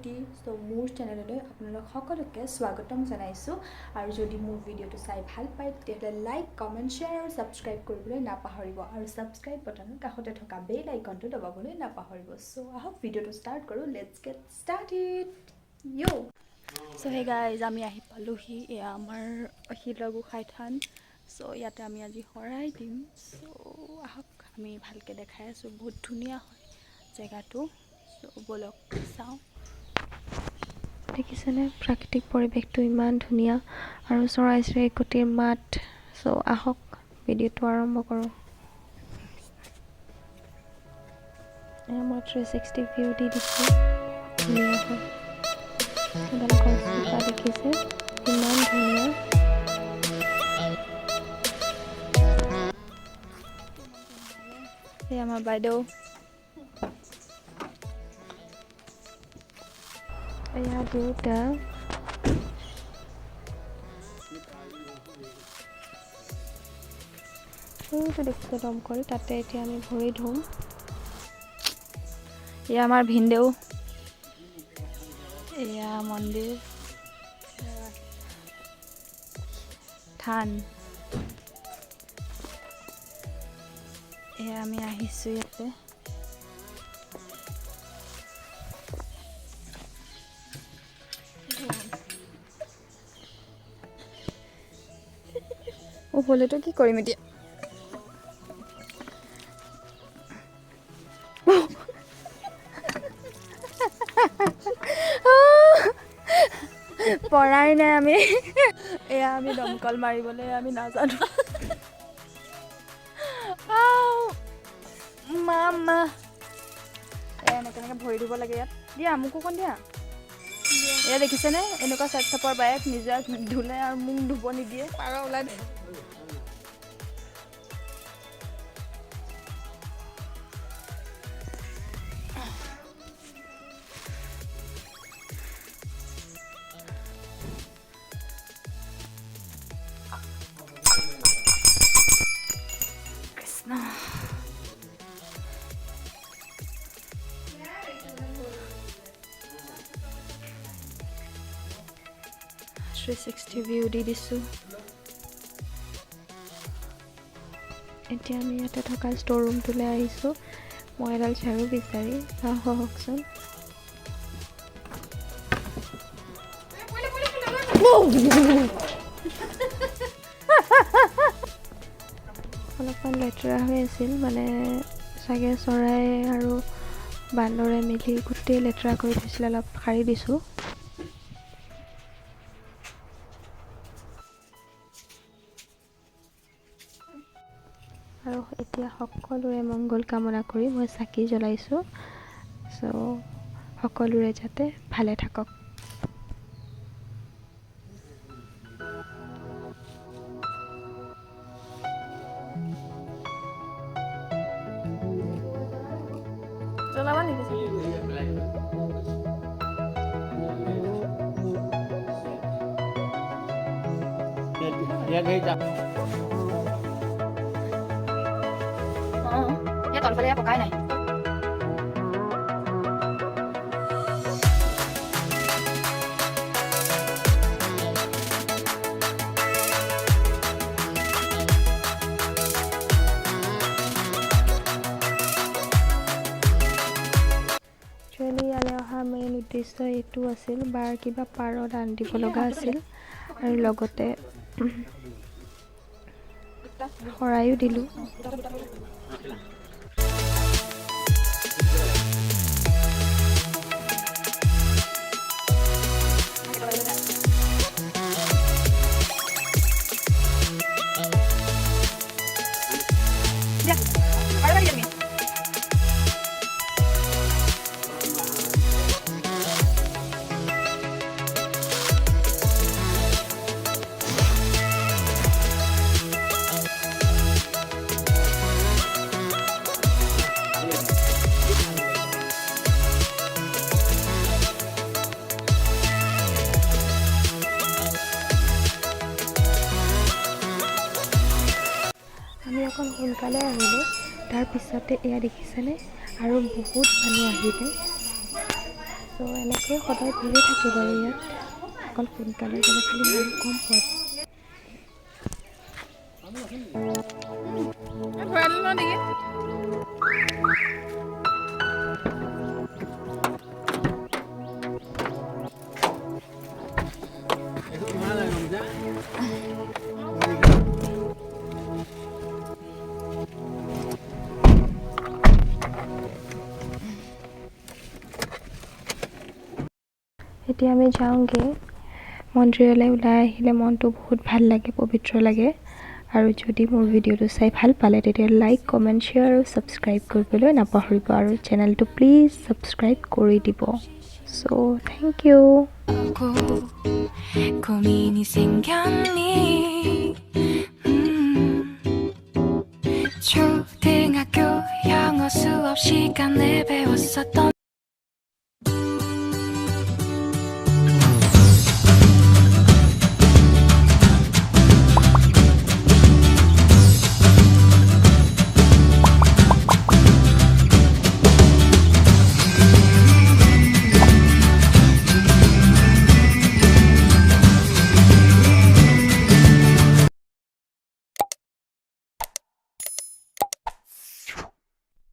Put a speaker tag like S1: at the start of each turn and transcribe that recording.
S1: প্ৰীতি so মোৰ চেনেললৈ আপোনালোক সকলোকে স্বাগতম জনাইছোঁ আৰু যদি মোৰ ভিডিঅ'টো চাই ভাল পায় তেতিয়াহ'লে লাইক কমেণ্ট শ্বেয়াৰ আৰু ছাবস্ক্ৰাইব কৰিবলৈ নাপাহৰিব আৰু ছাবস্ক্ৰাইব বাটনৰ কাষতে থকা বেল আইকনটো দবাবলৈ নাপাহৰিব সো আহক ভিডিঅ'টো ষ্টাৰ্ট কৰোঁ let's get started you so hey guys আমি আহি পালোহি এয়া আমাৰ শিলগোসাঁই থান সো ইয়াতে আমি আজি শৰাই দিম সো আহক আমি ভালকৈ দেখাই আছোঁ বহুত ধুনীয়া হয় জেগাটো সো বলক চাওঁ দেখিছেনে প্ৰাকৃতিক পৰিৱেশটো ইমান ধুনীয়া আৰু চৰাই চিৰিকটিৰ মাত সো আহক ভিডিঅ'টো আৰম্ভ কৰোঁ এয়া মই 360 ভিউ দি দিছোঁ ধুনীয়া হয় আপোনালোকৰ চোফা দেখিছে ইমান ধুনীয়া এই আমাৰ বাইদেউ এয়া দেউতা সেইটো দেখিছে দমকল তাতে এতিয়া আমি ভৰি ধুম এয়া আমাৰ ভিনদেউ এয়া মন্দিৰ থান এয়া আমি আহিছোঁ ইয়াতে হ'লেতো কি কৰিম এতিয়া পৰাই নাই আমি এয়া আমি দমকল মাৰিবলৈ আমি নাজানো মামা এয়া এনেকৈ ভৰি দিব লাগে ইয়াত দিয়া মোকো অকণ দিয়া এয়া দেখিছেনে এনেকুৱা চাইড চাপৰ বাইক নিজে ধুলে আৰু মোক ধুব নিদিয়ে পাৰ ওলাই দে কৃষ্ণ 360 ভিউ দি দিছোঁ এতিয়া আমি ইয়াতে থকা ষ্ট'ৰ ৰুমটোলৈ আহিছোঁ মই এডাল ঝাৰু বিচাৰি আহকচোন অলপমান লেতেৰা হৈ আছিল মানে চাগে চৰাই আৰু বান্দৰে মিলি গোটেই লেতেৰা কৰি থৈছিলে অলপ সাৰি দিছোঁ আৰু এতিয়া সকলোৰে মংগল কামনা কৰি মই চাকি জ্বলাইছোঁ চ' সকলোৰে যাতে ভালে থাকক জ্বলাবা নেকি তলফালে পকাই নাই একচুৱেলি ইয়ালৈ অহা মেইন উদ্দেশ্য এইটো আছিল বাৰ কিবা পাৰ দান দিব লগা আছিল আৰু লগতে শৰাইও দিলোঁ অকণ সোনকালে আহিলোঁ তাৰ পিছতে এয়া দেখিছেনে আৰু বহুত মানুহ আহিলে
S2: চ' এনেকৈ সদায় ভিৰে থাকে বাৰু ইয়াত অকল সোনকালে গ'লে খালি মানুহ কম পোৱা যায় এতিয়া আমি যাওঁগৈ মন্দিৰলৈ ওলাই আহিলে মনটো বহুত ভাল লাগে পবিত্ৰ লাগে আৰু যদি মোৰ ভিডিঅ'টো চাই ভাল পালে তেতিয়া লাইক কমেণ্ট শ্বেয়াৰ আৰু ছাবস্ক্ৰাইব কৰিবলৈ নাপাহৰিব আৰু চেনেলটো প্লিজ ছাবস্ক্ৰাইব কৰি দিব চ' থেংক ইউ 고민이 생겼니 초등학교 영어 수업 시간에 배웠었던